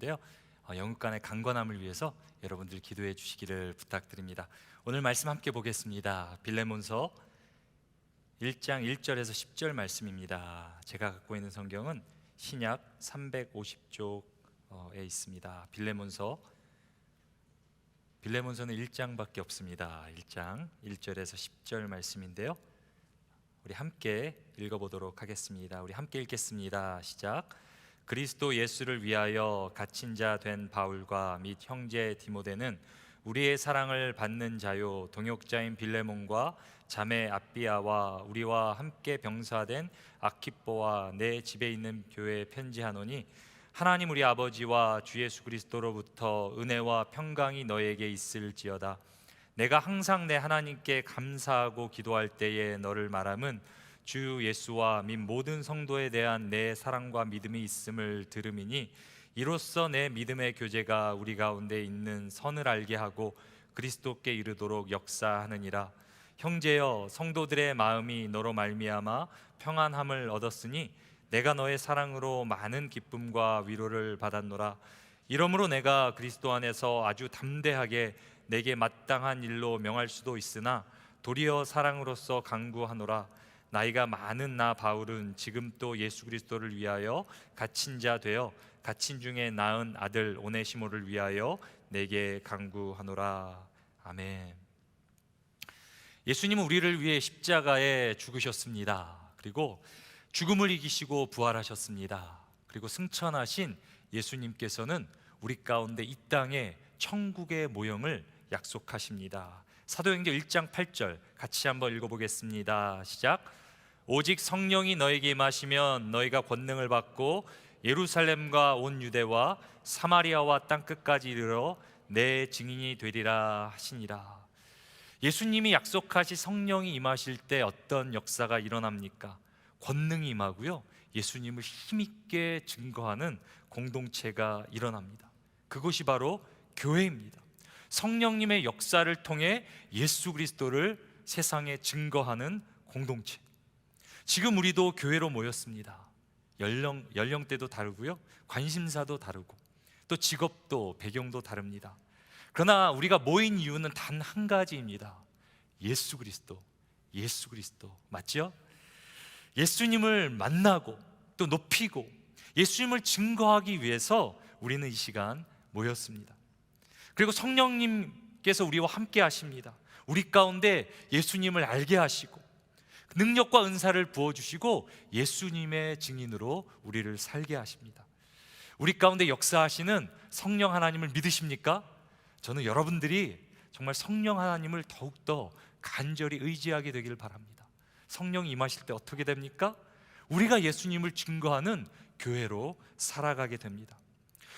있는데요. 영육 간의 강건함을 위해서 여러분들 기도해 주시기를 부탁드립니다. 오늘 말씀 함께 보겠습니다. 빌레몬서 1장 1절에서 10절 말씀입니다. 제가 갖고 있는 성경은 신약 350쪽에 있습니다. 빌레몬서는 1장밖에 없습니다. 1장 1절에서 10절 말씀인데요, 우리 함께 읽어보도록 하겠습니다. 우리 함께 읽겠습니다. 시작. 그리스도 예수를 위하여 갇힌 자 된 바울과 및 형제 디모데는 우리의 사랑을 받는 자요 동역자인 빌레몬과 자매 아비아와 우리와 함께 병사된 아키뽀와 내 집에 있는 교회에 편지하노니, 하나님 우리 아버지와 주 예수 그리스도로부터 은혜와 평강이 너에게 있을지어다. 내가 항상 내 하나님께 감사하고 기도할 때에 너를 말함은 주 예수와 및 모든 성도에 대한 내 사랑과 믿음이 있음을 들음이니, 이로써 내 믿음의 교제가 우리 가운데 있는 선을 알게 하고 그리스도께 이르도록 역사하느니라. 형제여, 성도들의 마음이 너로 말미암아 평안함을 얻었으니 내가 너의 사랑으로 많은 기쁨과 위로를 받았노라. 이러므로 내가 그리스도 안에서 아주 담대하게 내게 마땅한 일로 명할 수도 있으나 도리어 사랑으로서 강구하노라. 나이가 많은 나 바울은 지금 또 예수 그리스도를 위하여 갇힌 자 되어 갇힌 중에 낳은 아들 오네시모를 위하여 내게 강구하노라. 아멘. 예수님은 우리를 위해 십자가에 죽으셨습니다. 그리고 죽음을 이기시고 부활하셨습니다. 그리고 승천하신 예수님께서는 우리 가운데 이 땅에 천국의 모형을 약속하십니다. 사도행전 1장 8절 같이 한번 읽어보겠습니다. 시작. 오직 성령이 너에게 임하시면 너희가 권능을 받고 예루살렘과 온 유대와 사마리아와 땅끝까지 이르러 내 증인이 되리라 하시니라. 예수님이 약속하신 성령이 임하실 때 어떤 역사가 일어납니까? 권능이 임하고요, 예수님을 힘있게 증거하는 공동체가 일어납니다. 그것이 바로 교회입니다. 성령님의 역사를 통해 예수 그리스도를 세상에 증거하는 공동체. 지금 우리도 교회로 모였습니다. 연령대도 다르고요, 관심사도 다르고 또 직업도 배경도 다릅니다. 그러나 우리가 모인 이유는 단 한 가지입니다. 예수 그리스도, 예수 그리스도. 맞죠? 예수님을 만나고 또 높이고 예수님을 증거하기 위해서 우리는 이 시간 모였습니다. 그리고 성령님께서 우리와 함께 하십니다. 우리 가운데 예수님을 알게 하시고 능력과 은사를 부어주시고 예수님의 증인으로 우리를 살게 하십니다. 우리 가운데 역사하시는 성령 하나님을 믿으십니까? 저는 여러분들이 정말 성령 하나님을 더욱더 간절히 의지하게 되기를 바랍니다. 성령이 임하실 때 어떻게 됩니까? 우리가 예수님을 증거하는 교회로 살아가게 됩니다.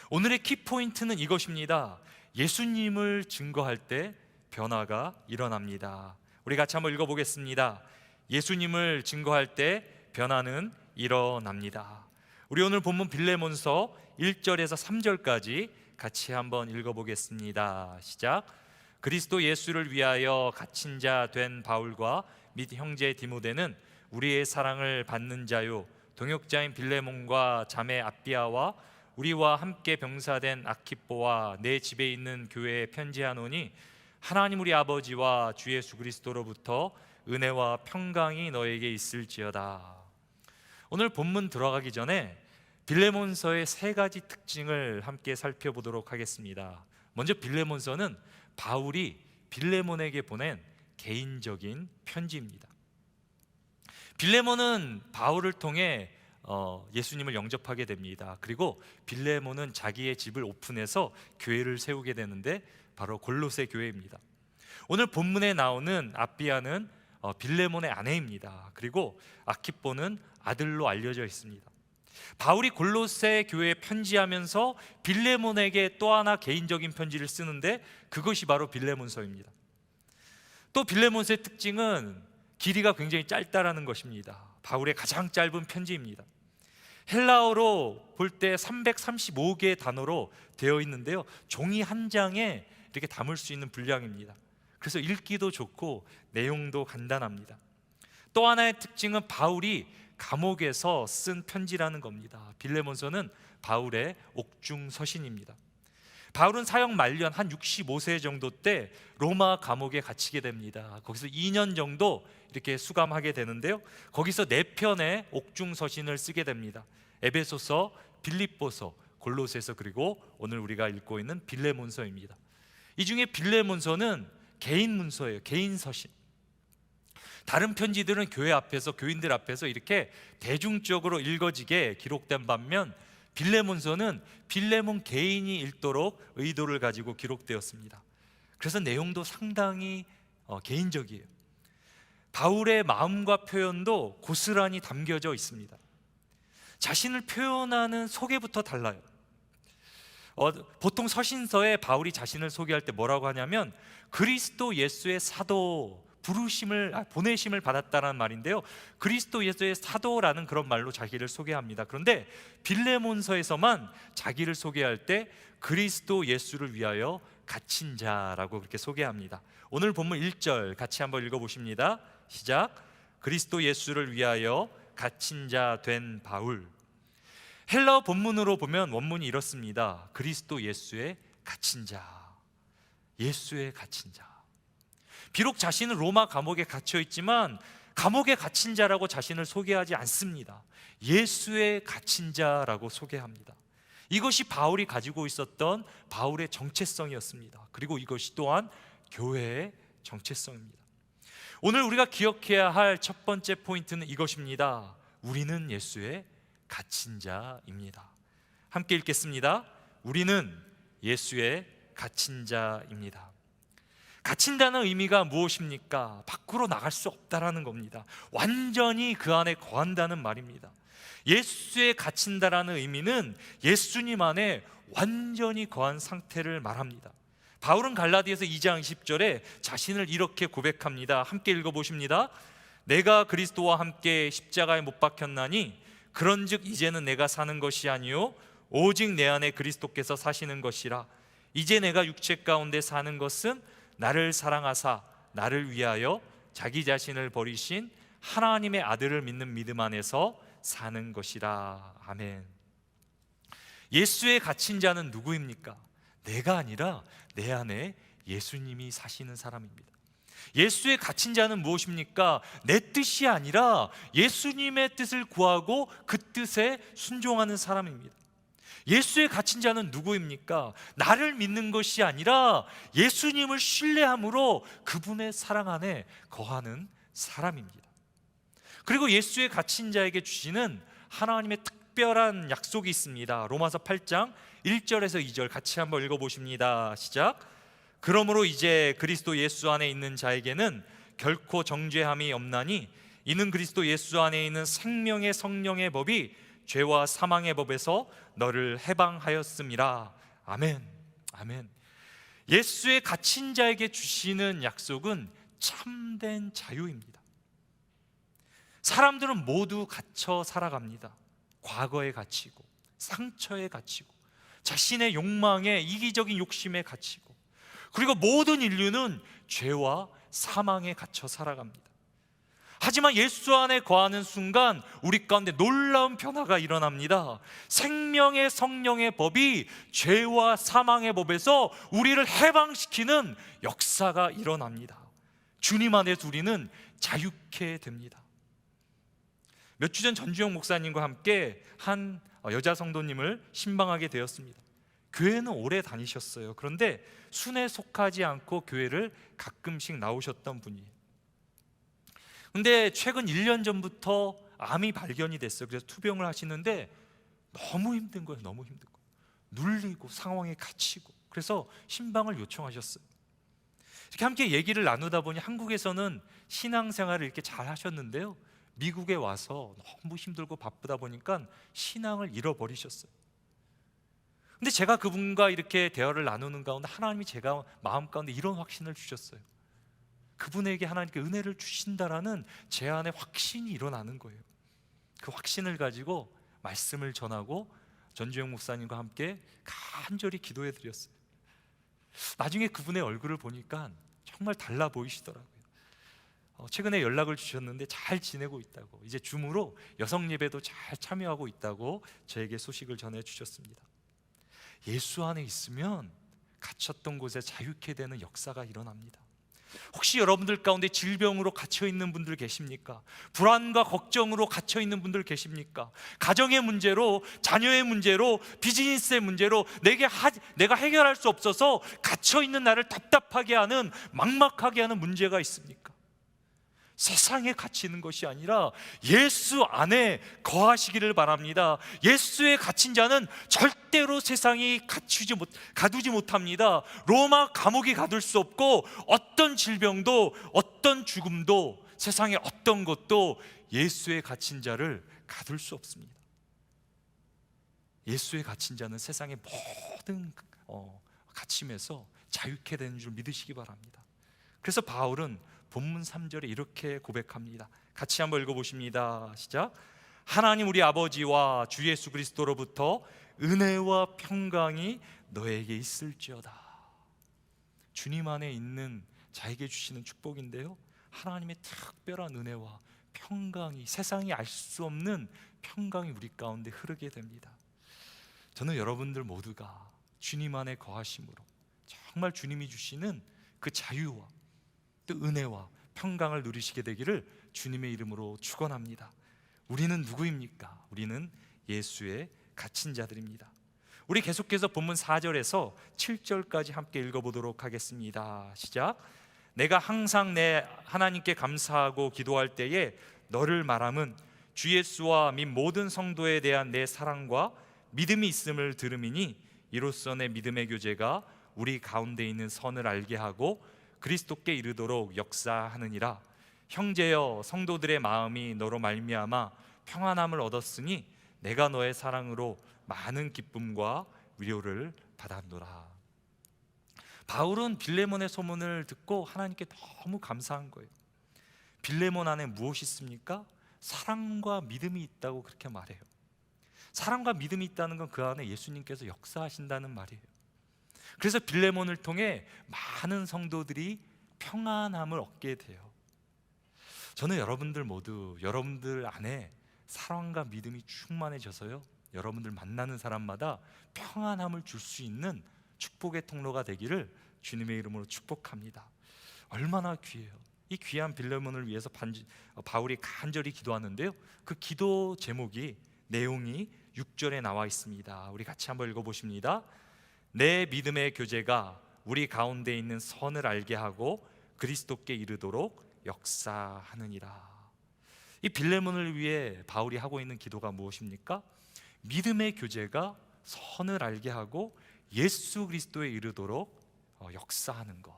오늘의 키포인트는 이것입니다. 예수님을 증거할 때 변화가 일어납니다. 우리 같이 한번 읽어보겠습니다. 예수님을 증거할 때 변화는 일어납니다. 우리 오늘 본문 빌레몬서 1절에서 3절까지 같이 한번 읽어보겠습니다. 시작. 그리스도 예수를 위하여 갇힌 자 된 바울과 및 형제 디모데는 우리의 사랑을 받는 자요 동역자인 빌레몬과 자매 아비아와 우리와 함께 병사된 아키뽀와 내 집에 있는 교회에 편지하노니, 하나님 우리 아버지와 주 예수 그리스도로부터 은혜와 평강이 너에게 있을지어다. 오늘 본문 들어가기 전에 빌레몬서의 세 가지 특징을 함께 살펴보도록 하겠습니다. 먼저 빌레몬서는 바울이 빌레몬에게 보낸 개인적인 편지입니다. 빌레몬은 바울을 통해 예수님을 영접하게 됩니다. 그리고 빌레몬은 자기의 집을 오픈해서 교회를 세우게 되는데 바로 골로새 교회입니다. 오늘 본문에 나오는 아비아는 빌레몬의 아내입니다. 그리고 아키뽀는 아들로 알려져 있습니다. 바울이 골로새 교회에 편지하면서 빌레몬에게 또 하나 개인적인 편지를 쓰는데 그것이 바로 빌레몬서입니다. 또 빌레몬서의 특징은 길이가 굉장히 짧다라는 것입니다. 바울의 가장 짧은 편지입니다. 헬라어로 볼 때 335개의 단어로 되어 있는데요, 종이 한 장에 이렇게 담을 수 있는 분량입니다. 그래서 읽기도 좋고 내용도 간단합니다. 또 하나의 특징은 바울이 감옥에서 쓴 편지라는 겁니다. 빌레몬서는 바울의 옥중 서신입니다. 바울은 사역 말년 한 65세 정도 때 로마 감옥에 갇히게 됩니다. 거기서 2년 정도 이렇게 수감하게 되는데요, 거기서 4편의 옥중 서신을 쓰게 됩니다. 에베소서, 빌립보서, 골로새서, 그리고 오늘 우리가 읽고 있는 빌레몬서입니다. 이 중에 빌레몬서는 개인 문서예요. 개인 서신. 다른 편지들은 교회 앞에서, 교인들 앞에서 이렇게 대중적으로 읽어지게 기록된 반면 빌레몬서는 빌레몬 개인이 읽도록 의도를 가지고 기록되었습니다. 그래서 내용도 상당히 개인적이에요. 바울의 마음과 표현도 고스란히 담겨져 있습니다. 자신을 표현하는 소개부터 달라요. 보통 서신서에 바울이 자신을 소개할 때 뭐라고 하냐면 그리스도 예수의 사도, 보내심을 받았다는 말인데요, 그리스도 예수의 사도라는 그런 말로 자기를 소개합니다. 그런데 빌레몬서에서만 자기를 소개할 때 그리스도 예수를 위하여 갇힌 자라고 그렇게 소개합니다. 오늘 본문 1절 같이 한번 읽어보십니다. 시작. 그리스도 예수를 위하여 갇힌 자 된 바울. 헬라어 본문으로 보면 원문이 이렇습니다. 그리스도 예수의 갇힌 자, 예수의 갇힌 자. 비록 자신은 로마 감옥에 갇혀 있지만 감옥에 갇힌 자라고 자신을 소개하지 않습니다. 예수의 갇힌 자라고 소개합니다. 이것이 바울이 가지고 있었던 바울의 정체성이었습니다. 그리고 이것이 또한 교회의 정체성입니다. 오늘 우리가 기억해야 할 첫 번째 포인트는 이것입니다. 우리는 예수의 갇힌 자입니다. 함께 읽겠습니다. 우리는 예수의 갇힌 자입니다. 갇힌다는 의미가 무엇입니까? 밖으로 나갈 수 없다라는 겁니다. 완전히 그 안에 거한다는 말입니다. 예수에 갇힌다라는 의미는 예수님 안에 완전히 거한 상태를 말합니다. 바울은 갈라디아서 2장 20절에 자신을 이렇게 고백합니다. 함께 읽어보십니다. 내가 그리스도와 함께 십자가에 못 박혔나니 그런즉 이제는 내가 사는 것이 아니요 오직 내 안에 그리스도께서 사시는 것이라. 이제 내가 육체 가운데 사는 것은 나를 사랑하사 나를 위하여 자기 자신을 버리신 하나님의 아들을 믿는 믿음 안에서 사는 것이라. 아멘. 예수에 갇힌 자는 누구입니까? 내가 아니라 내 안에 예수님이 사시는 사람입니다. 예수에 갇힌 자는 무엇입니까? 내 뜻이 아니라 예수님의 뜻을 구하고 그 뜻에 순종하는 사람입니다. 예수에 갇힌 자는 누구입니까? 나를 믿는 것이 아니라 예수님을 신뢰함으로 그분의 사랑 안에 거하는 사람입니다. 그리고 예수에 갇힌 자에게 주시는 하나님의 특별한 약속이 있습니다. 로마서 8장 1절에서 2절 같이 한번 읽어보십니다. 시작. 그러므로 이제 그리스도 예수 안에 있는 자에게는 결코 정죄함이 없나니 이는 그리스도 예수 안에 있는 생명의 성령의 법이 죄와 사망의 법에서 너를 해방하였음이라. 아멘. 아멘. 예수에 갇힌 자에게 주시는 약속은 참된 자유입니다. 사람들은 모두 갇혀 살아갑니다. 과거에 갇히고 상처에 갇히고 자신의 욕망에, 이기적인 욕심에 갇히고, 그리고 모든 인류는 죄와 사망에 갇혀 살아갑니다. 하지만 예수 안에 거하는 순간 우리 가운데 놀라운 변화가 일어납니다. 생명의 성령의 법이 죄와 사망의 법에서 우리를 해방시키는 역사가 일어납니다. 주님 안에서 우리는 자유케 됩니다. 몇 주 전 전주영 목사님과 함께 한 여자 성도님을 신방하게 되었습니다. 교회는 오래 다니셨어요. 그런데 순에 속하지 않고 교회를 가끔씩 나오셨던 분이에요. 근데 최근 1년 전부터 암이 발견이 됐어요. 그래서 투병을 하시는데 너무 힘든 거예요. 너무 힘든 거예요. 눌리고 상황에 갇히고. 그래서 신방을 요청하셨어요. 이렇게 함께 얘기를 나누다 보니 한국에서는 신앙생활을 이렇게 잘 하셨는데요, 미국에 와서 너무 힘들고 바쁘다 보니까 신앙을 잃어버리셨어요. 근데 제가 그분과 이렇게 대화를 나누는 가운데 하나님이 제가 마음 가운데 이런 확신을 주셨어요. 그분에게 하나님께 은혜를 주신다라는 제 안에 확신이 일어나는 거예요. 그 확신을 가지고 말씀을 전하고 전주영 목사님과 함께 간절히 기도해 드렸어요. 나중에 그분의 얼굴을 보니까 정말 달라 보이시더라고요. 최근에 연락을 주셨는데 잘 지내고 있다고, 이제 줌으로 여성 예배도 잘 참여하고 있다고 저에게 소식을 전해 주셨습니다. 예수 안에 있으면 갇혔던 곳에 자유케 되는 역사가 일어납니다. 혹시 여러분들 가운데 질병으로 갇혀있는 분들 계십니까? 불안과 걱정으로 갇혀있는 분들 계십니까? 가정의 문제로, 자녀의 문제로, 비즈니스의 문제로 내가 해결할 수 없어서 갇혀있는 나를 답답하게 하는, 막막하게 하는 문제가 있습니까? 세상에 갇히는 것이 아니라 예수 안에 거하시기를 바랍니다. 예수에 갇힌 자는 절대로 세상이 가두지 못합니다. 로마 감옥이 가둘 수 없고, 어떤 질병도, 어떤 죽음도, 세상의 어떤 것도 예수에 갇힌 자를 가둘 수 없습니다. 예수에 갇힌 자는 세상의 모든 갇힘에서 자유케 되는 줄 믿으시기 바랍니다. 그래서 바울은 본문 3절에 이렇게 고백합니다. 같이 한번 읽어보십니다. 시작. 하나님 우리 아버지와 주 예수 그리스도로부터 은혜와 평강이 너에게 있을지어다. 주님 안에 있는 자에게 주시는 축복인데요, 하나님의 특별한 은혜와 평강이, 세상이 알 수 없는 평강이 우리 가운데 흐르게 됩니다. 저는 여러분들 모두가 주님 안에 거하심으로 정말 주님이 주시는 그 자유와 또 은혜와 평강을 누리시게 되기를 주님의 이름으로 축원합니다. 우리는 누구입니까? 우리는 예수에 갇힌 자들입니다. 우리 계속해서 본문 4절에서 7절까지 함께 읽어보도록 하겠습니다. 시작. 내가 항상 내 하나님께 감사하고 기도할 때에 너를 말함은 주 예수와 및 모든 성도에 대한 내 사랑과 믿음이 있음을 들음이니, 이로써 내 믿음의 교제가 우리 가운데 있는 선을 알게 하고 그리스도께 이르도록 역사하느니라. 형제여, 성도들의 마음이 너로 말미암아 평안함을 얻었으니 내가 너의 사랑으로 많은 기쁨과 위로를 받았노라. 바울은 빌레몬의 소문을 듣고 하나님께 너무 감사한 거예요. 빌레몬 안에 무엇이 있습니까? 사랑과 믿음이 있다고 그렇게 말해요. 사랑과 믿음이 있다는 건 그 안에 예수님께서 역사하신다는 말이에요. 그래서 빌레몬을 통해 많은 성도들이 평안함을 얻게 돼요. 저는 여러분들 모두 여러분들 안에 사랑과 믿음이 충만해져서요, 여러분들 만나는 사람마다 평안함을 줄 수 있는 축복의 통로가 되기를 주님의 이름으로 축복합니다. 얼마나 귀해요. 이 귀한 빌레몬을 위해서 바울이 간절히 기도하는데요, 그 기도 제목이, 내용이 6절에 나와 있습니다. 우리 같이 한번 읽어보십니다. 내 믿음의 교제가 우리 가운데 있는 선을 알게 하고 그리스도께 이르도록 역사하느니라. 이 빌레몬을 위해 바울이 하고 있는 기도가 무엇입니까? 믿음의 교제가 선을 알게 하고 예수 그리스도에 이르도록 역사하는 것.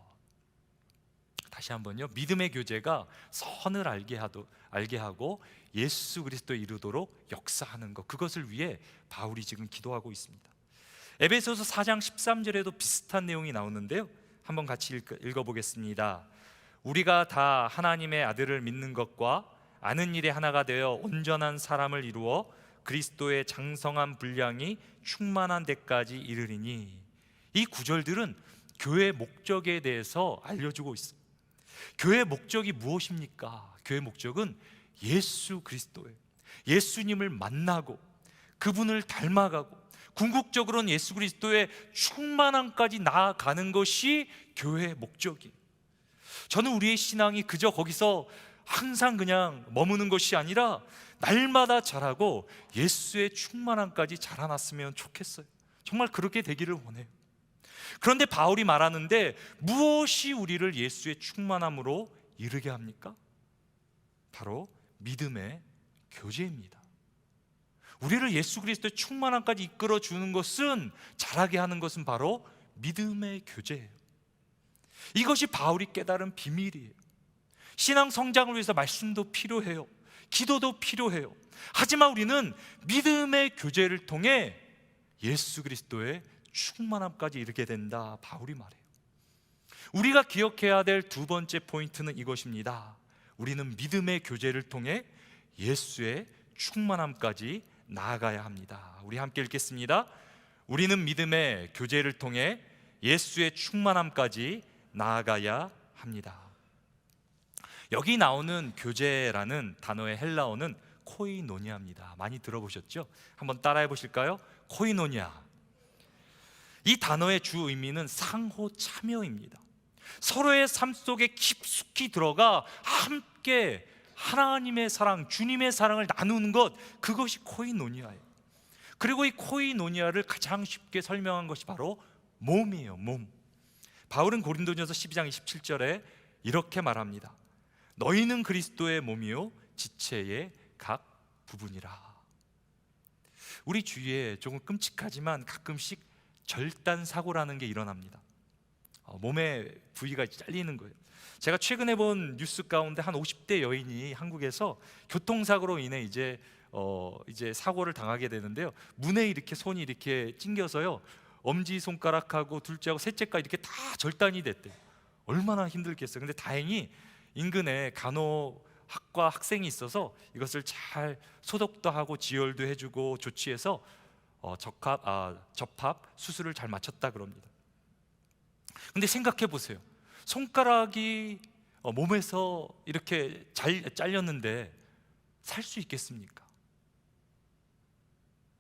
다시 한번요. 믿음의 교제가 선을 알게 하고 예수 그리스도에 이르도록 역사하는 것, 그것을 위해 바울이 지금 기도하고 있습니다. 에베소서 4장 13절에도 비슷한 내용이 나오는데요, 한번 같이 읽어보겠습니다. 우리가 다 하나님의 아들을 믿는 것과 아는 일에 하나가 되어 온전한 사람을 이루어 그리스도의 장성한 분량이 충만한 데까지 이르리니. 이 구절들은 교회의 목적에 대해서 알려주고 있습니다. 교회의 목적이 무엇입니까? 교회의 목적은 예수 그리스도예요. 예수님을 만나고 그분을 닮아가고 궁극적으로는 예수 그리스도의 충만함까지 나아가는 것이 교회의 목적이에요. 저는 우리의 신앙이 그저 거기서 항상 그냥 머무는 것이 아니라 날마다 자라고 예수의 충만함까지 자라났으면 좋겠어요. 정말 그렇게 되기를 원해요. 그런데 바울이 말하는데, 무엇이 우리를 예수의 충만함으로 이르게 합니까? 바로 믿음의 교제입니다. 우리를 예수 그리스도의 충만함까지 이끌어 주는 것은, 자라게 하는 것은 바로 믿음의 교제예요. 이것이 바울이 깨달은 비밀이에요. 신앙 성장을 위해서 말씀도 필요해요. 기도도 필요해요. 하지만 우리는 믿음의 교제를 통해 예수 그리스도의 충만함까지 이르게 된다, 바울이 말해요. 우리가 기억해야 될 두 번째 포인트는 이것입니다. 우리는 믿음의 교제를 통해 예수의 충만함까지 나아가야 합니다. 우리 함께 읽겠습니다. 우리는 믿음의 교제를 통해 예수의 충만함까지 나아가야 합니다. 여기 나오는 교제라는 단어의 헬라어는 코이노니아입니다. 많이 들어보셨죠? 한번 따라해 보실까요? 코이노니아. 이 단어의 주 의미는 상호 참여입니다. 서로의 삶 속에 깊숙이 들어가 함께 하나님의 사랑, 주님의 사랑을 나누는 것, 그것이 코이노니아예요. 그리고 이 코이노니아를 가장 쉽게 설명한 것이 바로 몸이에요. 몸. 바울은 고린도전서 12장 27절에 이렇게 말합니다. 너희는 그리스도의 몸이요 지체의 각 부분이라. 우리 주위에 조금 끔찍하지만 가끔씩 절단 사고라는 게 일어납니다. 몸의 부위가 잘리는 거예요. 제가 최근에 본 뉴스 가운데 한 50대 여인이 한국에서 교통사고로 인해 이제 사고를 당하게 되는데요. 문에 이렇게 손이 이렇게 찡겨서요. 엄지 손가락하고 둘째하고 셋째까지 이렇게 다 절단이 됐대요. 얼마나 힘들겠어요. 근데 다행히 인근에 간호학과 학생이 있어서 이것을 잘 소독도 하고 지혈도 해주고 조치해서 접합 수술을 잘 마쳤다 그럽니다. 근데 생각해 보세요. 손가락이 몸에서 이렇게 잘렸는데 살 수 있겠습니까?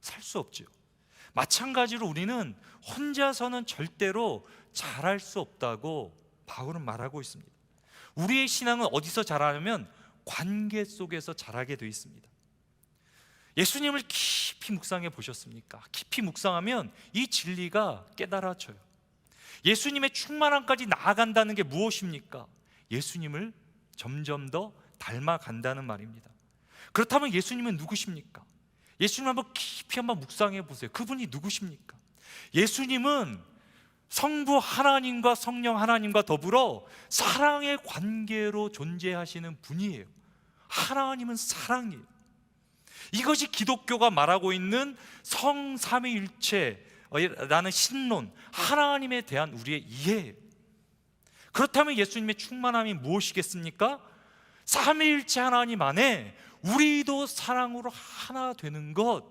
살 수 없죠. 마찬가지로 우리는 혼자서는 절대로 잘할 수 없다고 바울은 말하고 있습니다. 우리의 신앙은 어디서 자라냐면 관계 속에서 자라게 되어 있습니다. 예수님을 깊이 묵상해 보셨습니까? 깊이 묵상하면 이 진리가 깨달아져요. 예수님의 충만함까지 나아간다는 게 무엇입니까? 예수님을 점점 더 닮아간다는 말입니다. 그렇다면 예수님은 누구십니까? 예수님 한번 깊이 한번 묵상해 보세요. 그분이 누구십니까? 예수님은 성부 하나님과 성령 하나님과 더불어 사랑의 관계로 존재하시는 분이에요. 하나님은 사랑이에요. 이것이 기독교가 말하고 있는 성삼위일체라는 신론, 하나님에 대한 우리의 이해예요. 그렇다면 예수님의 충만함이 무엇이겠습니까? 삼위일체 하나님 안에 우리도 사랑으로 하나 되는 것,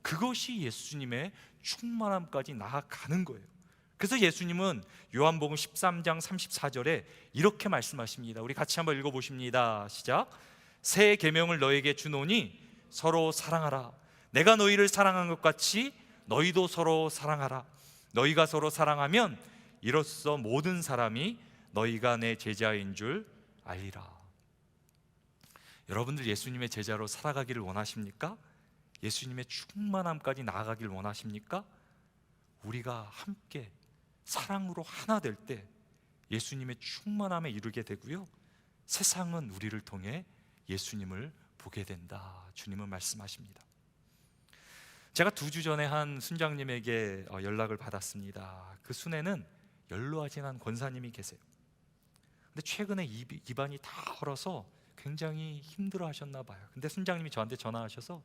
그것이 예수님의 충만함까지 나아가는 거예요. 그래서 예수님은 요한복음 13장 34절에 이렇게 말씀하십니다. 우리 같이 한번 읽어보십니다. 시작. 새 계명을 너에게 주노니 서로 사랑하라. 내가 너희를 사랑한 것 같이 너희도 서로 사랑하라. 너희가 서로 사랑하면 이로써 모든 사람이 너희가 내 제자인 줄 알리라. 여러분들 예수님의 제자로 살아가기를 원하십니까? 예수님의 충만함까지 나아가기를 원하십니까? 우리가 함께 사랑으로 하나 될 때 예수님의 충만함에 이르게 되고요, 세상은 우리를 통해 예수님을 보게 된다, 주님은 말씀하십니다. 제가 2주 전에 한 순장님에게 연락을 받았습니다. 그 순에는 연로하신 한 권사님이 계세요. 근데 최근에 입안이 다 헐어서 굉장히 힘들어 하셨나 봐요. 근데 순장님이 저한테 전화하셔서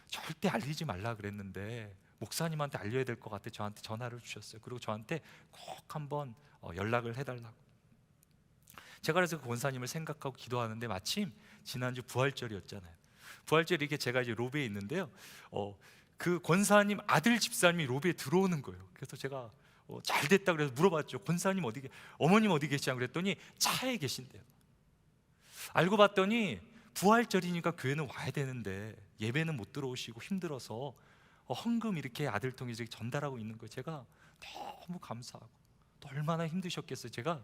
절대 알리지 말라 그랬는데 목사님한테 알려야 될 것 같아 저한테 전화를 주셨어요. 그리고 저한테 꼭 한번 연락을 해달라고. 제가 그래서 그 권사님을 생각하고 기도하는데 마침 지난주 부활절이었잖아요. 부활절이 이렇게 제가 이제 로비에 있는데요, 그 권사님 아들 집사님이 로비에 들어오는 거예요. 그래서 제가 잘 됐다 그래서 물어봤죠. 권사님 어머님 어디 계시냐고 그랬더니 차에 계신대요. 알고 봤더니 부활절이니까 교회는 와야 되는데 예배는 못 들어오시고 힘들어서 헌금 이렇게 아들 통해 전달하고 있는 거예요. 제가 너무 감사하고, 또 얼마나 힘드셨겠어요. 제가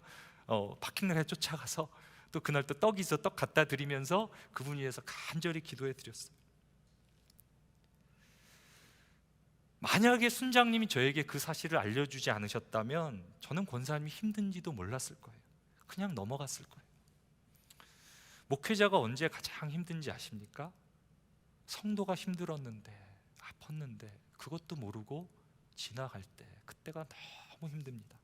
파킹을 쫓아가서 또 그날 또 떡이 있어 떡 갖다 드리면서 그분 위해서 간절히 기도해 드렸어요. 만약에 순장님이 저에게 그 사실을 알려주지 않으셨다면 저는 권사님이 힘든지도 몰랐을 거예요. 그냥 넘어갔을 거예요. 목회자가 언제 가장 힘든지 아십니까? 성도가 힘들었는데, 아팠는데 그것도 모르고 지나갈 때, 그때가 너무 힘듭니다.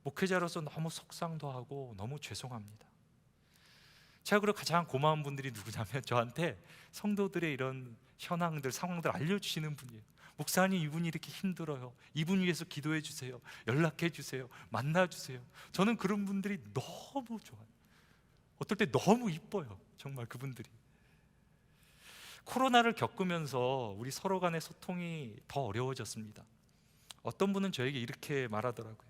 목회자로서 너무 속상도 하고 너무 죄송합니다. 제가 그리고 가장 고마운 분들이 누구냐면 저한테 성도들의 이런 현황들, 상황들 알려주시는 분이에요. 목사님 이분이 이렇게 힘들어요, 이분 위해서 기도해 주세요, 연락해 주세요, 만나 주세요. 저는 그런 분들이 너무 좋아요. 어떨 때 너무 이뻐요, 정말 그분들이. 코로나를 겪으면서 우리 서로 간의 소통이 더 어려워졌습니다. 어떤 분은 저에게 이렇게 말하더라고요.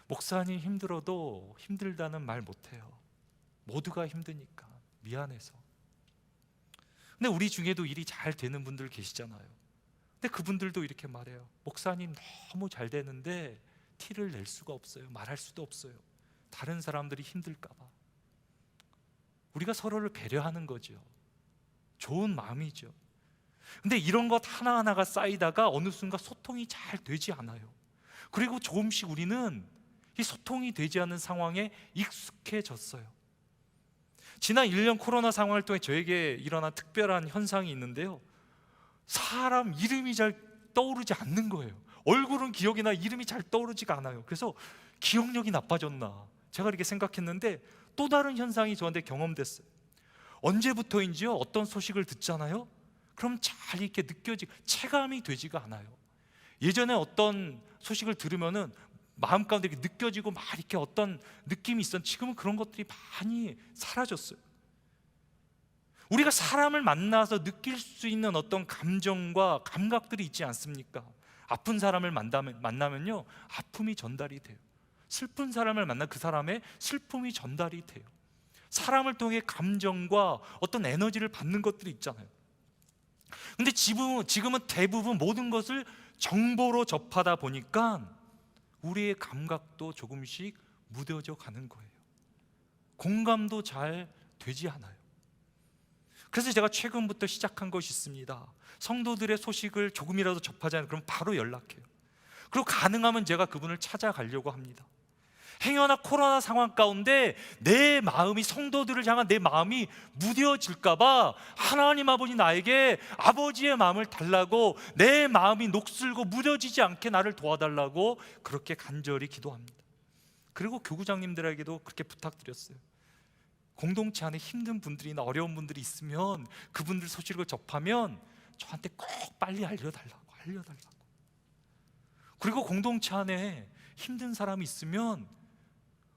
목사님 힘들어도 힘들다는 말 못해요. 모두가 힘드니까 미안해서. 근데 우리 중에도 일이 잘 되는 분들 계시잖아요. 근데 그분들도 이렇게 말해요. 목사님 너무 잘 되는데 티를 낼 수가 없어요. 말할 수도 없어요. 다른 사람들이 힘들까 봐. 우리가 서로를 배려하는 거죠. 좋은 마음이죠. 근데 이런 것 하나하나가 쌓이다가 어느 순간 소통이 잘 되지 않아요. 그리고 조금씩 우리는 이 소통이 되지 않는 상황에 익숙해졌어요. 지난 1년 코로나 상황을 통해 저에게 일어난 특별한 현상이 있는데요, 사람 이름이 잘 떠오르지 않는 거예요. 얼굴은 기억이 나 이름이 잘 떠오르지가 않아요. 그래서 기억력이 나빠졌나 제가 이렇게 생각했는데 또 다른 현상이 저한테 경험됐어요. 언제부터인지요, 어떤 소식을 듣잖아요, 그럼 잘 이렇게 체감이 되지가 않아요. 예전에 어떤 소식을 들으면은 마음 가운데 이렇게 느껴지고 막 이렇게 어떤 느낌이 있었는데 지금은 그런 것들이 많이 사라졌어요. 우리가 사람을 만나서 느낄 수 있는 어떤 감정과 감각들이 있지 않습니까? 아픈 사람을 만나면요, 아픔이 전달이 돼요. 슬픈 사람을 만나 그 사람의 슬픔이 전달이 돼요. 사람을 통해 감정과 어떤 에너지를 받는 것들이 있잖아요. 근데 지금은 대부분 모든 것을 정보로 접하다 보니까 우리의 감각도 조금씩 무뎌져 가는 거예요. 공감도 잘 되지 않아요. 그래서 제가 최근부터 시작한 것이 있습니다. 성도들의 소식을 조금이라도 접하잖아요. 그럼 바로 연락해요. 그리고 가능하면 제가 그분을 찾아가려고 합니다. 행여나 코로나 상황 가운데 내 마음이, 성도들을 향한 내 마음이 무뎌질까봐 하나님 아버지 나에게 아버지의 마음을 달라고, 내 마음이 녹슬고 무뎌지지 않게 나를 도와달라고 그렇게 간절히 기도합니다. 그리고 교구장님들에게도 그렇게 부탁드렸어요. 공동체 안에 힘든 분들이나 어려운 분들이 있으면 그분들 소식을 접하면 저한테 꼭 빨리 알려달라고. 그리고 공동체 안에 힘든 사람이 있으면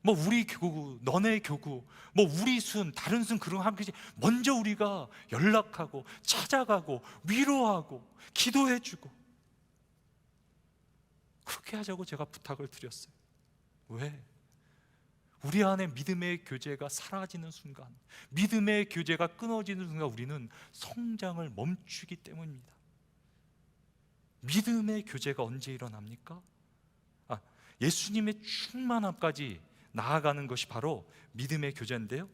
뭐 우리 교구, 너네 교구, 뭐 우리 순, 다른 순, 그런 함께 먼저 우리가 연락하고 찾아가고 위로하고 기도해주고 그렇게 하자고 제가 부탁을 드렸어요. 왜? 우리 안에 믿음의 교제가 사라지는 순간, 믿음의 교제가 끊어지는 순간 우리는 성장을 멈추기 때문입니다. 믿음의 교제가 언제 일어납니까? 예수님의 충만함까지 나아가는 것이 바로 믿음의 교제인데요,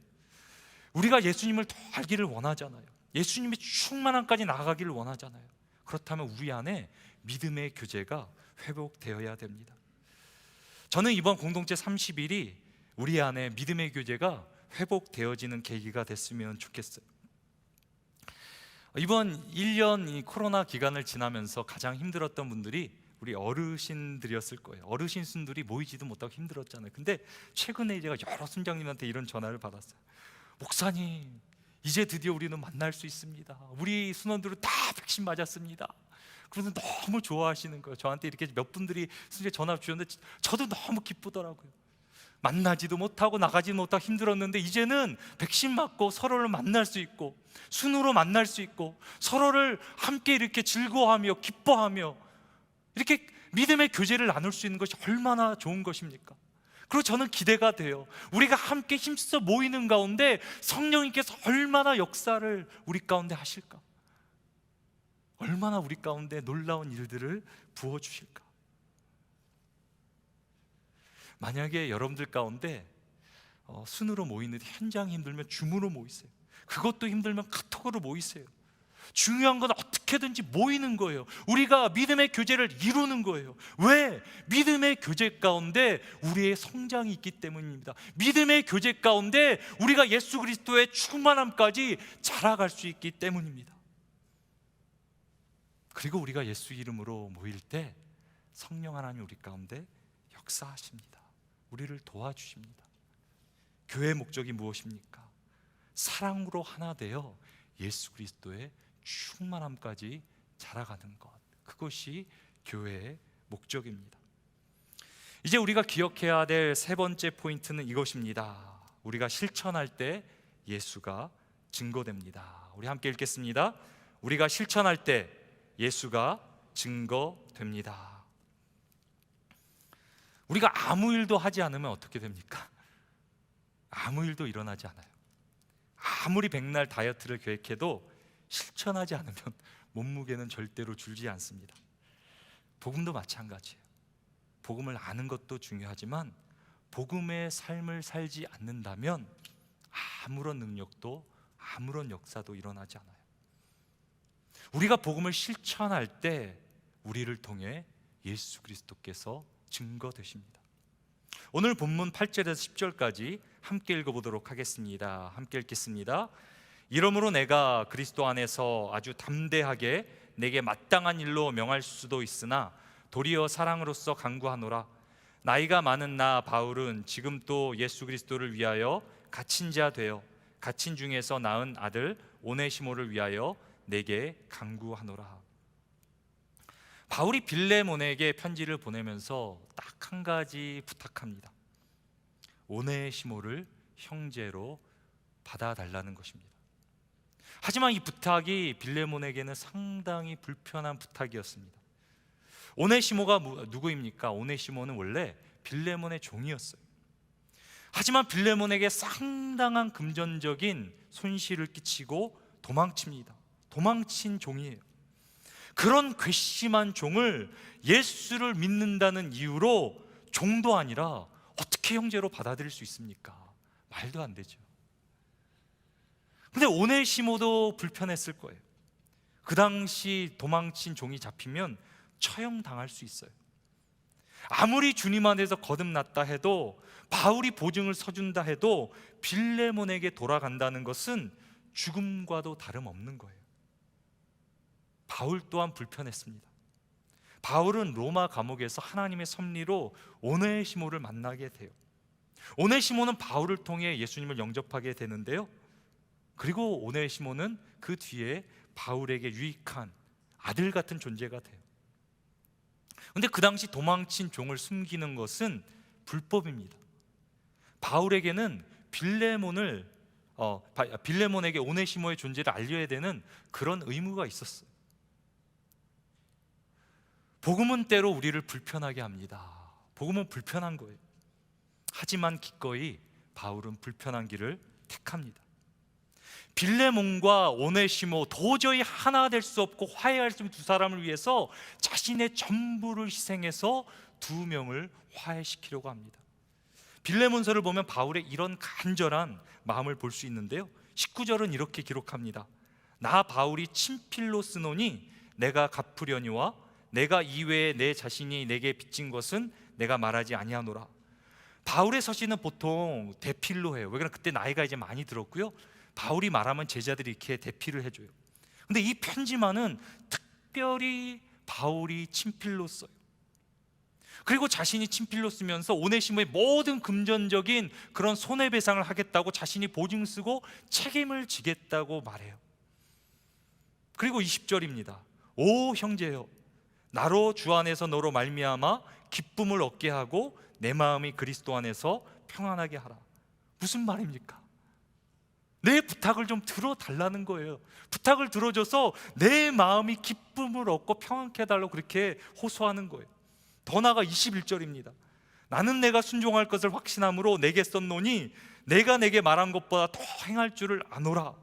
우리가 예수님을 더 알기를 원하잖아요. 예수님의 충만함까지 나아가기를 원하잖아요. 그렇다면 우리 안에 믿음의 교제가 회복되어야 됩니다. 저는 이번 공동체 30일이 우리 안에 믿음의 교제가 회복되어지는 계기가 됐으면 좋겠어요. 이번 1년 이 코로나 기간을 지나면서 가장 힘들었던 분들이 우리 어르신들이었을 거예요. 어르신 순들이 모이지도 못하고 힘들었잖아요. 근데 최근에 제가 여러 순장님한테 이런 전화를 받았어요. 목사님, 이제 드디어 우리는 만날 수 있습니다. 우리 순원들은 다 백신 맞았습니다. 그래서 너무 좋아하시는 거예요. 저한테 이렇게 몇 분들이 전화 주셨는데 저도 너무 기쁘더라고요. 만나지도 못하고 나가지도 못하고 힘들었는데 이제는 백신 맞고 서로를 만날 수 있고 순으로 만날 수 있고 서로를 함께 이렇게 즐거워하며 기뻐하며 이렇게 믿음의 교제를 나눌 수 있는 것이 얼마나 좋은 것입니까? 그리고 저는 기대가 돼요. 우리가 함께 힘써 모이는 가운데 성령님께서 얼마나 역사를 우리 가운데 하실까? 얼마나 우리 가운데 놀라운 일들을 부어주실까? 만약에 여러분들 가운데 순으로 모이는데 현장이 힘들면 줌으로 모이세요. 그것도 힘들면 카톡으로 모이세요. 중요한 건 어떻게든지 모이는 거예요. 우리가 믿음의 교제를 이루는 거예요. 왜? 믿음의 교제 가운데 우리의 성장이 있기 때문입니다. 믿음의 교제 가운데 우리가 예수 그리스도의 충만함까지 자라갈 수 있기 때문입니다. 그리고 우리가 예수 이름으로 모일 때 성령 하나님 우리 가운데 역사하십니다. 우리를 도와주십니다. 교회의 목적이 무엇입니까? 사랑으로 하나 되어 예수 그리스도의 충만함까지 자라가는 것, 그것이 교회의 목적입니다. 이제 우리가 기억해야 될 세 번째 포인트는 이것입니다. 우리가 실천할 때 예수가 증거됩니다. 우리 함께 읽겠습니다. 우리가 실천할 때 예수가 증거됩니다. 우리가 아무 일도 하지 않으면 어떻게 됩니까? 아무 일도 일어나지 않아요. 아무리 백날 다이어트를 계획해도 실천하지 않으면 몸무게는 절대로 줄지 않습니다. 복음도 마찬가지예요. 복음을 아는 것도 중요하지만 복음의 삶을 살지 않는다면 아무런 능력도 아무런 역사도 일어나지 않아요. 우리가 복음을 실천할 때 우리를 통해 예수 그리스도께서 증거되십니다. 오늘 본문 8절에서 10절까지 함께 읽어보도록 하겠습니다. 함께 읽겠습니다. 이러므로 내가 그리스도 안에서 아주 담대하게 내게 마땅한 일로 명할 수도 있으나 도리어 사랑으로서 간구하노라. 나이가 많은 나 바울은 지금 또 예수 그리스도를 위하여 갇힌 자 되어 갇힌 중에서 낳은 아들 오네시모를 위하여 내게 간구하노라. 바울이 빌레몬에게 편지를 보내면서 딱 한 가지 부탁합니다. 오네시모를 형제로 받아달라는 것입니다. 하지만 이 부탁이 빌레몬에게는 상당히 불편한 부탁이었습니다. 오네시모가 누구입니까? 오네시모는 원래 빌레몬의 종이었어요. 하지만 빌레몬에게 상당한 금전적인 손실을 끼치고 도망칩니다. 도망친 종이에요. 그런 괘씸한 종을 예수를 믿는다는 이유로 종도 아니라 어떻게 형제로 받아들일 수 있습니까? 말도 안 되죠. 근데 오네시모도 불편했을 거예요. 그 당시 도망친 종이 잡히면 처형당할 수 있어요. 아무리 주님 안에서 거듭났다 해도, 바울이 보증을 서준다 해도 빌레몬에게 돌아간다는 것은 죽음과도 다름없는 거예요. 바울 또한 불편했습니다. 바울은 로마 감옥에서 하나님의 섭리로 오네시모를 만나게 돼요. 오네시모는 바울을 통해 예수님을 영접하게 되는데요, 그리고 오네시모는 그 뒤에 바울에게 유익한 아들 같은 존재가 돼요. 근데 그 당시 도망친 종을 숨기는 것은 불법입니다. 바울에게는 빌레몬에게 오네시모의 존재를 알려야 되는 그런 의무가 있었어요. 복음은 때로 우리를 불편하게 합니다. 복음은 불편한 거예요. 하지만 기꺼이 바울은 불편한 길을 택합니다. 빌레몬과 오네시모, 도저히 하나 될 수 없고 화해할 수 없는 두 사람을 위해서 자신의 전부를 희생해서 두 명을 화해시키려고 합니다. 빌레몬서를 보면 바울의 이런 간절한 마음을 볼 수 있는데요, 19절은 이렇게 기록합니다. 나 바울이 친필로 쓰노니 내가 갚으려니와 내가 이외에 내 자신이 내게 빚진 것은 내가 말하지 아니하노라. 바울의 서신은 보통 대필로 해요. 왜냐하면 그때 나이가 이제 많이 들었고요, 바울이 말하면 제자들이 이렇게 대필을 해줘요. 근데 이 편지만은 특별히 바울이 친필로 써요. 그리고 자신이 친필로 쓰면서 오네시모의 모든 금전적인 그런 손해배상을 하겠다고 자신이 보증 쓰고 책임을 지겠다고 말해요. 그리고 20절입니다. 오 형제여, 나로 주 안에서 너로 말미암아 기쁨을 얻게 하고 내 마음이 그리스도 안에서 평안하게 하라. 무슨 말입니까? 내 부탁을 좀 들어달라는 거예요. 부탁을 들어줘서 내 마음이 기쁨을 얻고 평안케 해달라고 그렇게 호소하는 거예요. 더 나아가 21절입니다. 나는 내가 순종할 것을 확신함으로 내게 썼노니 내가 내게 말한 것보다 더 행할 줄을 아노라.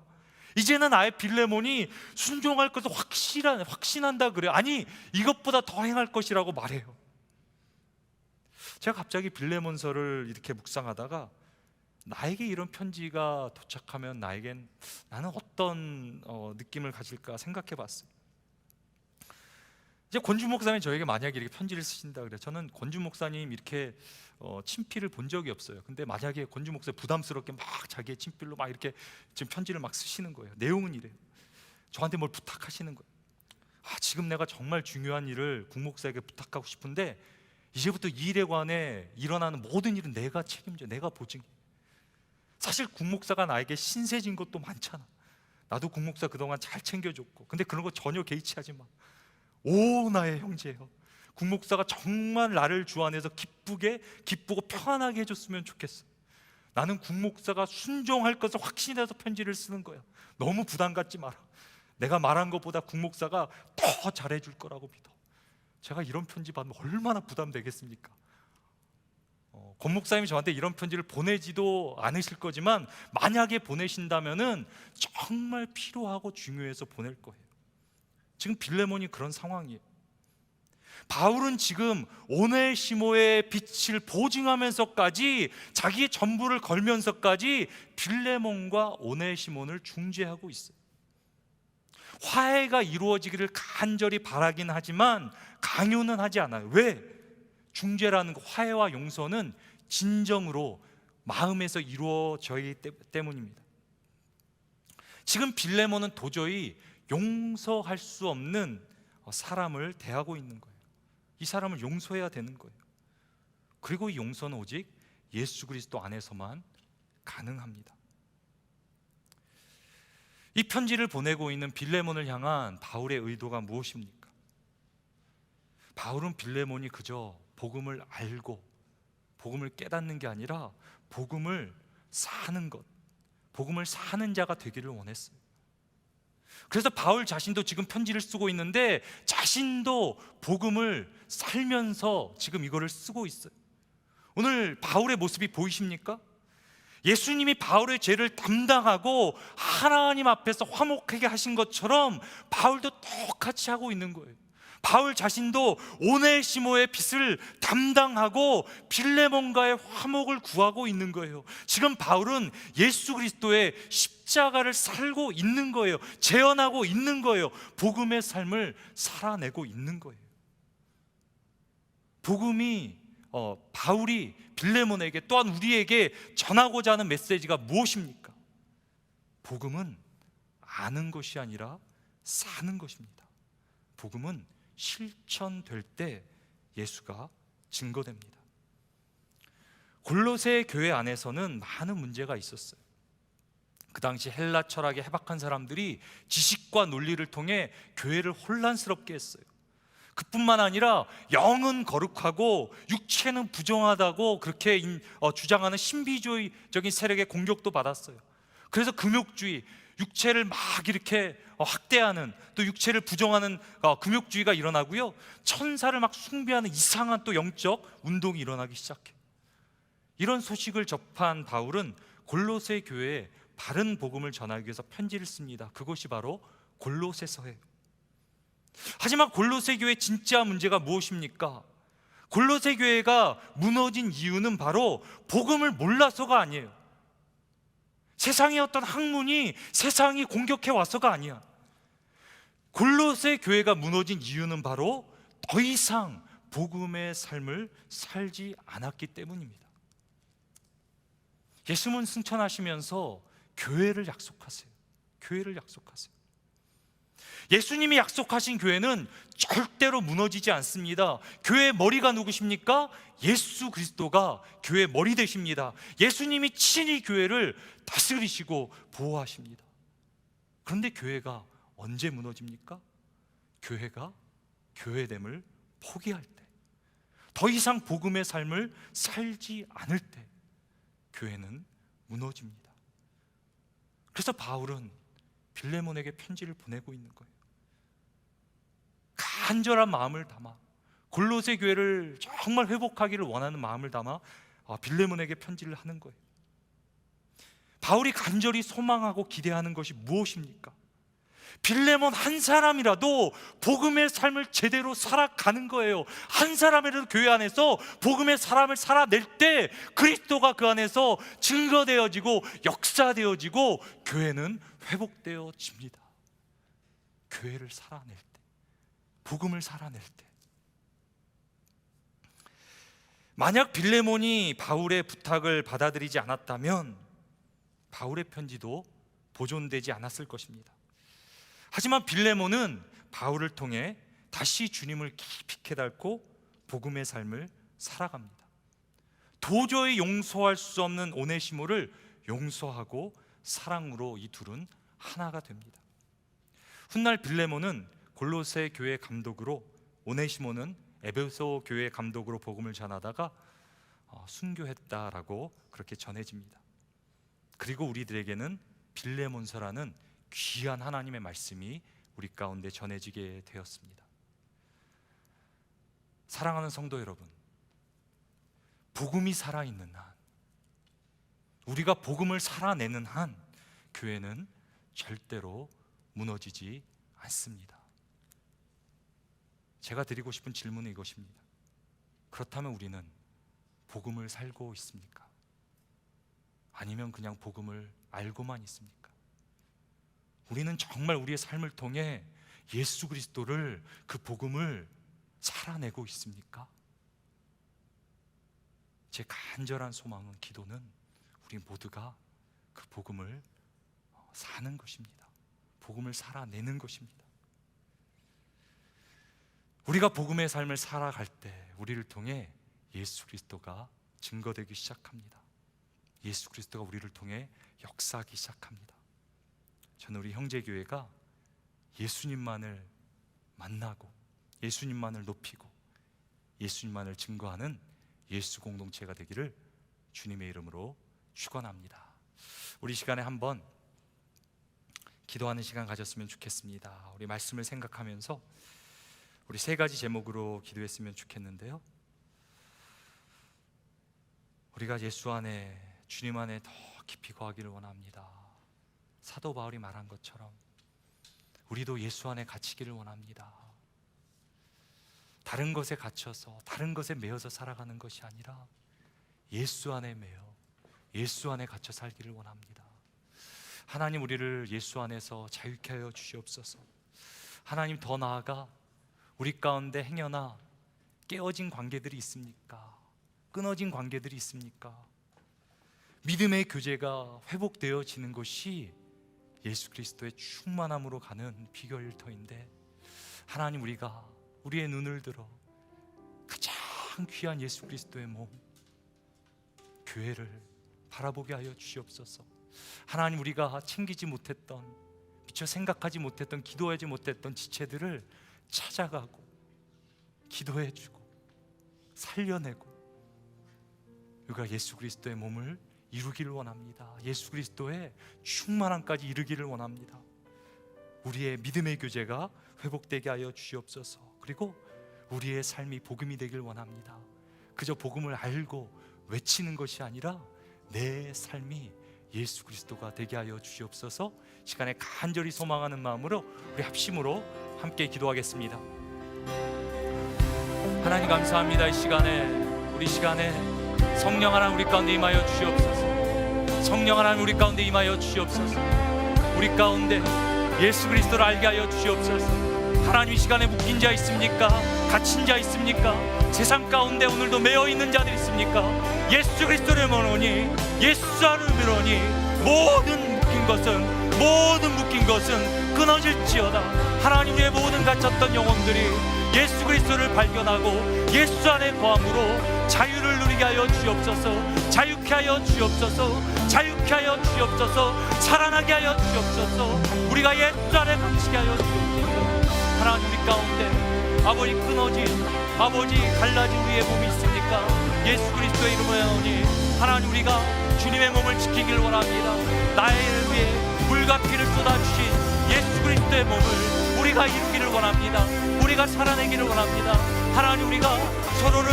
이제는 아예 빌레몬이 순종할 것을 확신한다 그래요. 아니, 이것보다 더 행할 것이라고 말해요. 제가 갑자기 빌레몬서를 이렇게 묵상하다가 나에게 이런 편지가 도착하면 나는 어떤 느낌을 가질까 생각해 봤어요. 이제 권주 목사님 저에게 만약에 이렇게 편지를 쓰신다 그래요. 저는 권주 목사님 이렇게 친필을 본 적이 없어요. 근데 만약에 권주 목사님 부담스럽게 막 자기의 친필로 막 이렇게 지금 편지를 막 쓰시는 거예요. 내용은 이래요. 저한테 뭘 부탁하시는 거예요. 지금 내가 정말 중요한 일을 국 목사에게 부탁하고 싶은데 이제부터 이 일에 관해 일어나는 모든 일은 내가 책임져, 내가 보증해. 사실 국 목사가 나에게 신세진 것도 많잖아. 나도 국 목사 그동안 잘 챙겨줬고, 근데 그런 거 전혀 개의치하지 마. 오 나의 형제여, 국 목사가 정말 나를 주 안에서 기쁘고 평안하게 해줬으면 좋겠어. 나는 국 목사가 순종할 것을 확신해서 편지를 쓰는 거야. 너무 부담 갖지 마라. 내가 말한 것보다 국 목사가 더 잘해줄 거라고 믿어. 제가 이런 편지 받으면 얼마나 부담되겠습니까? 권 목사님이 저한테 이런 편지를 보내지도 않으실 거지만 만약에 보내신다면은 정말 필요하고 중요해서 보낼 거예요. 지금 빌레몬이 그런 상황이에요. 바울은 지금 오네시모의 빛을 보증하면서까지 자기의 전부를 걸면서까지 빌레몬과 오네시몬을 중재하고 있어요. 화해가 이루어지기를 간절히 바라긴 하지만 강요는 하지 않아요. 왜? 중재라는 거, 화해와 용서는 진정으로 마음에서 이루어져야 하기 때문입니다. 지금 빌레몬은 도저히 용서할 수 없는 사람을 대하고 있는 거예요. 이 사람을 용서해야 되는 거예요. 그리고 이 용서는 오직 예수 그리스도 안에서만 가능합니다. 이 편지를 보내고 있는 빌레몬을 향한 바울의 의도가 무엇입니까? 바울은 빌레몬이 그저 복음을 알고 복음을 깨닫는 게 아니라 복음을 사는 것, 복음을 사는 자가 되기를 원했어요. 그래서 바울 자신도 지금 편지를 쓰고 있는데 자신도 복음을 살면서 지금 이거를 쓰고 있어요. 오늘 바울의 모습이 보이십니까? 예수님이 바울의 죄를 담당하고 하나님 앞에서 화목하게 하신 것처럼 바울도 똑같이 하고 있는 거예요. 바울 자신도 오네시모의 빚을 담당하고 빌레몬과의 화목을 구하고 있는 거예요. 지금 바울은 예수 그리스도의 십자가를 살고 있는 거예요. 재현하고 있는 거예요. 복음의 삶을 살아내고 있는 거예요. 복음이 바울이 빌레몬에게 또한 우리에게 전하고자 하는 메시지가 무엇입니까? 복음은 아는 것이 아니라 사는 것입니다. 복음은 실천될 때 예수가 증거됩니다. 골로새 교회 안에서는 많은 문제가 있었어요. 그 당시 헬라 철학에 해박한 사람들이 지식과 논리를 통해 교회를 혼란스럽게 했어요. 그뿐만 아니라 영은 거룩하고 육체는 부정하다고 그렇게 주장하는 신비주의적인 세력의 공격도 받았어요. 그래서 금욕주의, 육체를 막 이렇게 학대하는, 또 육체를 부정하는 금욕주의가 일어나고요, 천사를 막 숭배하는 이상한 또 영적 운동이 일어나기 시작해요. 이런 소식을 접한 바울은 골로새 교회에 바른 복음을 전하기 위해서 편지를 씁니다. 그것이 바로 골로새서예요. 하지만 골로새 교회의 진짜 문제가 무엇입니까? 골로새 교회가 무너진 이유는 바로 복음을 몰라서가 아니에요. 세상의 어떤 학문이 세상이 공격해 와서가 아니야. 골로새 교회가 무너진 이유는 바로 더 이상 복음의 삶을 살지 않았기 때문입니다. 예수님은 승천하시면서 교회를 약속하세요. 교회를 약속하세요. 예수님이 약속하신 교회는 절대로 무너지지 않습니다. 교회의 머리가 누구십니까? 예수 그리스도가 교회의 머리 되십니다. 예수님이 친히 교회를 다스리시고 보호하십니다. 그런데 교회가 언제 무너집니까? 교회가 교회됨을 포기할 때, 더 이상 복음의 삶을 살지 않을 때 교회는 무너집니다. 그래서 바울은 빌레몬에게 편지를 보내고 있는 거예요. 간절한 마음을 담아, 골로새 교회를 정말 회복하기를 원하는 마음을 담아 빌레몬에게 편지를 하는 거예요. 바울이 간절히 소망하고 기대하는 것이 무엇입니까? 빌레몬 한 사람이라도 복음의 삶을 제대로 살아가는 거예요. 한 사람이라도 교회 안에서 복음의 사람을 살아낼 때 그리스도가 그 안에서 증거되어지고 역사되어지고 교회는 회복되어집니다. 교회를 살아낼 때, 복음을 살아낼 때. 만약 빌레몬이 바울의 부탁을 받아들이지 않았다면 바울의 편지도 보존되지 않았을 것입니다. 하지만 빌레몬은 바울을 통해 다시 주님을 깊이 깨닫고 복음의 삶을 살아갑니다. 도저히 용서할 수 없는 오네시모를 용서하고 사랑으로 이 둘은 하나가 됩니다. 훗날 빌레몬은 골로새 교회 감독으로, 오네시모는 에베소 교회 감독으로 복음을 전하다가 순교했다라고 그렇게 전해집니다. 그리고 우리들에게는 빌레몬서라는 귀한 하나님의 말씀이 우리 가운데 전해지게 되었습니다. 사랑하는 성도 여러분, 복음이 살아있는 한, 우리가 복음을 살아내는 한 교회는 절대로 무너지지 않습니다. 제가 드리고 싶은 질문은 이것입니다. 그렇다면 우리는 복음을 살고 있습니까? 아니면 그냥 복음을 알고만 있습니까? 우리는 정말 우리의 삶을 통해 예수 그리스도를, 그 복음을 살아내고 있습니까? 제 간절한 소망은, 기도는 우리 모두가 그 복음을 사는 것입니다. 복음을 살아내는 것입니다. 우리가 복음의 삶을 살아갈 때 우리를 통해 예수 그리스도가 증거되기 시작합니다. 예수 그리스도가 우리를 통해 역사하기 시작합니다. 저는 우리 형제교회가 예수님만을 만나고 예수님만을 높이고 예수님만을 증거하는 예수 공동체가 되기를 주님의 이름으로 축원합니다. 우리 시간에 한번 기도하는 시간 가졌으면 좋겠습니다. 우리 말씀을 생각하면서 우리 세 가지 제목으로 기도했으면 좋겠는데요, 우리가 예수 안에, 주님 안에 더 깊이 거하기를 원합니다. 사도 바울이 말한 것처럼 우리도 예수 안에 갇히기를 원합니다. 다른 것에 갇혀서, 다른 것에 매여서 살아가는 것이 아니라 예수 안에 매여, 예수 안에 갇혀 살기를 원합니다. 하나님, 우리를 예수 안에서 자유케 하여 주시옵소서. 하나님, 더 나아가 우리 가운데 행여나 깨어진 관계들이 있습니까? 끊어진 관계들이 있습니까? 믿음의 교제가 회복되어지는 것이 예수 그리스도의 충만함으로 가는 비결일 터인데, 하나님, 우리가 우리의 눈을 들어 가장 귀한 예수 그리스도의 몸, 교회를 바라보게 하여 주시옵소서. 하나님, 우리가 챙기지 못했던, 미처 생각하지 못했던, 기도하지 못했던 지체들을 찾아가고 기도해주고 살려내고 우리가 예수 그리스도의 몸을 이루기를 원합니다. 예수 그리스도의 충만함까지 이루기를 원합니다. 우리의 믿음의 교제가 회복되게 하여 주시옵소서. 그리고 우리의 삶이 복음이 되길 원합니다. 그저 복음을 알고 외치는 것이 아니라 내 삶이 예수 그리스도가 되게 하여 주시옵소서. 시간에 간절히 소망하는 마음으로 우리 합심으로 함께 기도하겠습니다. 하나님, 감사합니다. 우리 시간에 성령 하나님 우리 가운데 임하여 주시옵소서. 성령 하나님 우리 가운데 임하여 주시옵소서. 우리 가운데 예수 그리스도를 알게 하여 주시옵소서. 하나님, 이 시간에 묶인 자 있습니까? 갇힌 자 있습니까? 세상 가운데 오늘도 매여 있는 자들 있습니까? 예수 그리스도를 모르니, 예수 안을 믿으니 모든 묶인 것은 끊어질지어다. 하나님, 우리의 모든 갇혔던 영혼들이 예수 그리스도를 발견하고 예수 안에 거함으로 자유를 누리게 하여 주옵소서. 자유케 하여 주옵소서. 자유케 하여 주옵소서. 살아나게 하여 주옵소서. 우리가 예수 안에 갇히게 하여 주옵소서. 하나님, 우리 가운데 아버지 끊어진, 아버지 갈라진 우리의 몸이 있습니까? 예수 그리스도의 이름으로 하오니 하나님, 우리가 주님의 몸을 지키길 원합니다. 나를 위해 물과 피를 쏟아주신 예수 그리스도의 몸을 우리가 이루기를 원합니다. 우리가 살아내기를 원합니다. 하나님, 우리가 서로를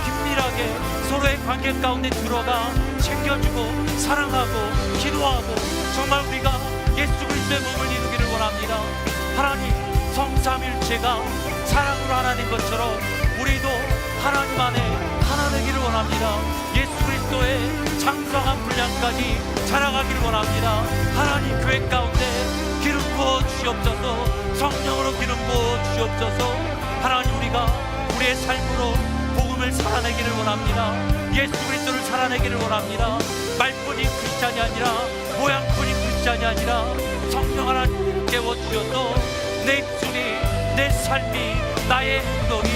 긴밀하게 서로의 관계 가운데 들어가 챙겨주고 사랑하고 기도하고 정말 우리가 예수 그리스도의 몸을 이루기를 원합니다. 하나님, 성삼일체가 사랑으로 하나 된 것처럼 우리도 하나님 안에 하나 되기를 원합니다. 예수 그리스도의 장성한 분량까지 자라가기를 원합니다. 하나님, 교회 가운데 기름 부어 주시옵소서. 성령으로 기름 부어 주시옵소서. 하나님, 우리가 우리의 삶으로 복음을 살아내기를 원합니다. 예수 그리스도를 살아내기를 원합니다. 말뿐이 크리스찬이 아니라, 모양뿐이 크리스찬이 아니라 성령 하나님 깨워주셔서 내 입술이, 내 삶이, 나의 행동이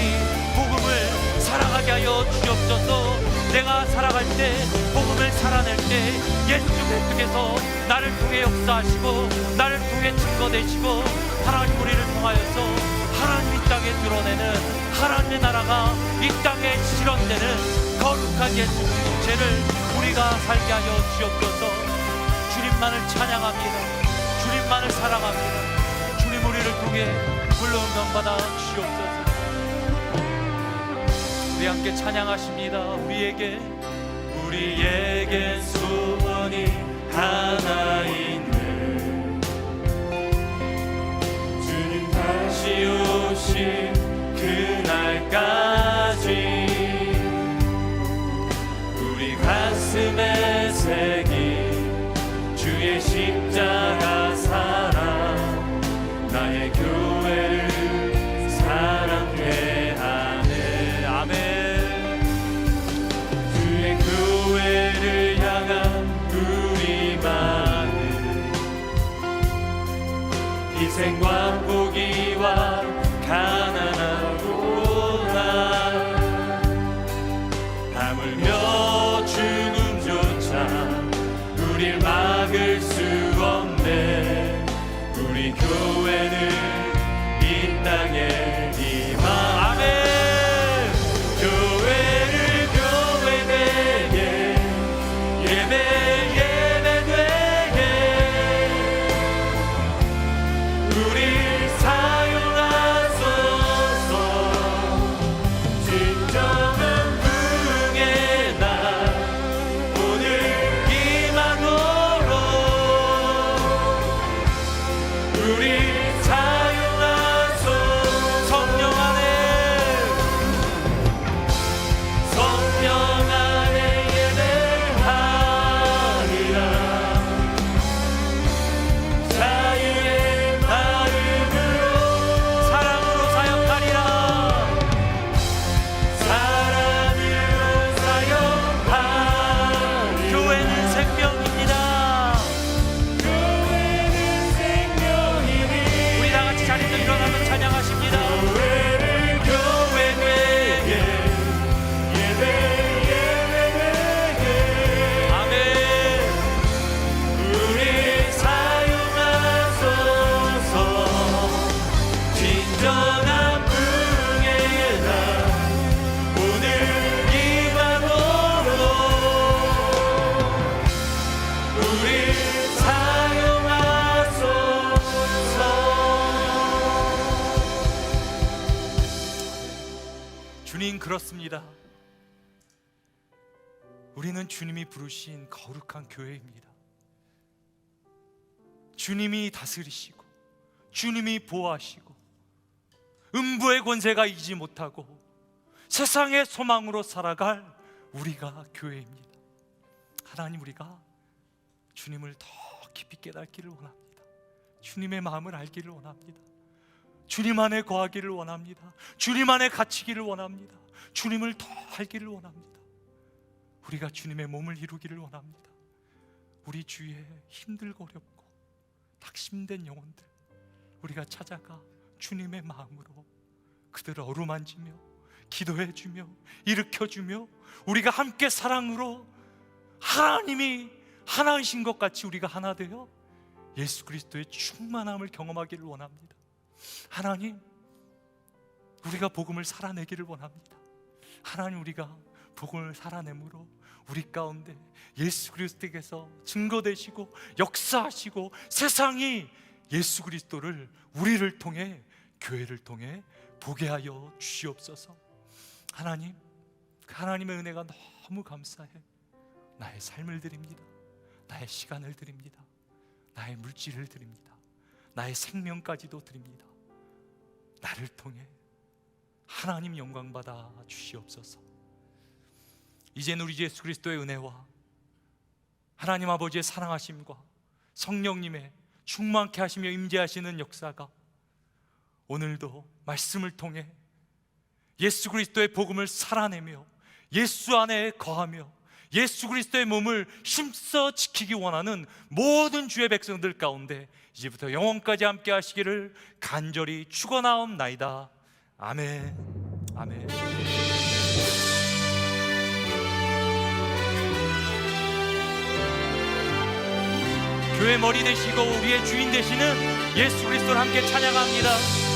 복음을 살아가게 하여 주옵소서. 내가 살아갈 때, 복음을 살아낼 때 예수 그리스도께서 나를 통해 역사하시고 나를 통해 증거되시고 하나님, 우리를 통하여서 하나님 이 땅에 드러내는 하나님의 나라가 이 땅에 실현되는 거룩한 예수 공동체를 우리가 살게 하여 주옵소서. 주님만을 찬양합니다. 주님만을 사랑합니다. 주님, 우리를 통해 불러온 명 받아 주시옵소서. 우리 함께 찬양하십니다. 우리에겐 소원이 하나 있네. 주님 다시 오실 그날까지 우리 가슴에 새긴 주의 십자가 사랑, 나의 교회를 사랑케 하네. 아멘. 주의 교회를 향한 우리 마음, 희생과 포기와 가난하구나, 하물며 죽음조차 우릴 막을 수 없네. 우리 교회는 이 땅에 희망. 아멘. 교회를 교회 되게, 예배 되게 우릴 사용하소서. 진정한 부흥의 날 오늘 기만으로 우리 그렇습니다. 우리는 주님이 부르신 거룩한 교회입니다. 주님이 다스리시고 주님이 보호하시고 음부의 권세가 이기지 못하고 세상의 소망으로 살아갈 우리가 교회입니다. 하나님, 우리가 주님을 더 깊이 깨닫기를 원합니다. 주님의 마음을 알기를 원합니다. 주님 안에 거하기를 원합니다. 주님 안에 갇히기를 원합니다. 주님을 더 알기를 원합니다. 우리가 주님의 몸을 이루기를 원합니다. 우리 주위에 힘들고 어렵고 낙심된 영혼들, 우리가 찾아가 주님의 마음으로 그들을 어루만지며 기도해주며 일으켜주며 우리가 함께 사랑으로 하나님이 하나이신 것 같이 우리가 하나 되어 예수 그리스도의 충만함을 경험하기를 원합니다. 하나님, 우리가 복음을 살아내기를 원합니다. 하나님, 우리가 복음을 살아내므로 우리 가운데 예수 그리스도께서 증거되시고 역사하시고 세상이 예수 그리스도를 우리를 통해, 교회를 통해 보게 하여 주시옵소서. 하나님, 하나님의 은혜가 너무 감사해. 나의 삶을 드립니다. 나의 시간을 드립니다. 나의 물질을 드립니다. 나의 생명까지도 드립니다. 나를 통해 하나님 영광 받아 주시옵소서. 이제는 우리 예수 그리스도의 은혜와 하나님 아버지의 사랑하심과 성령님의 충만케 하시며 임재하시는 역사가 오늘도 말씀을 통해 예수 그리스도의 복음을 살아내며 예수 안에 거하며 예수 그리스도의 몸을 힘써 지키기 원하는 모든 주의 백성들 가운데 이제부터 영원까지 함께 하시기를 간절히 축원하옵나이다. 아멘. 아멘. 교회 머리 되시고 우리의 주인 되시는 예수 그리스도를 함께 찬양합니다.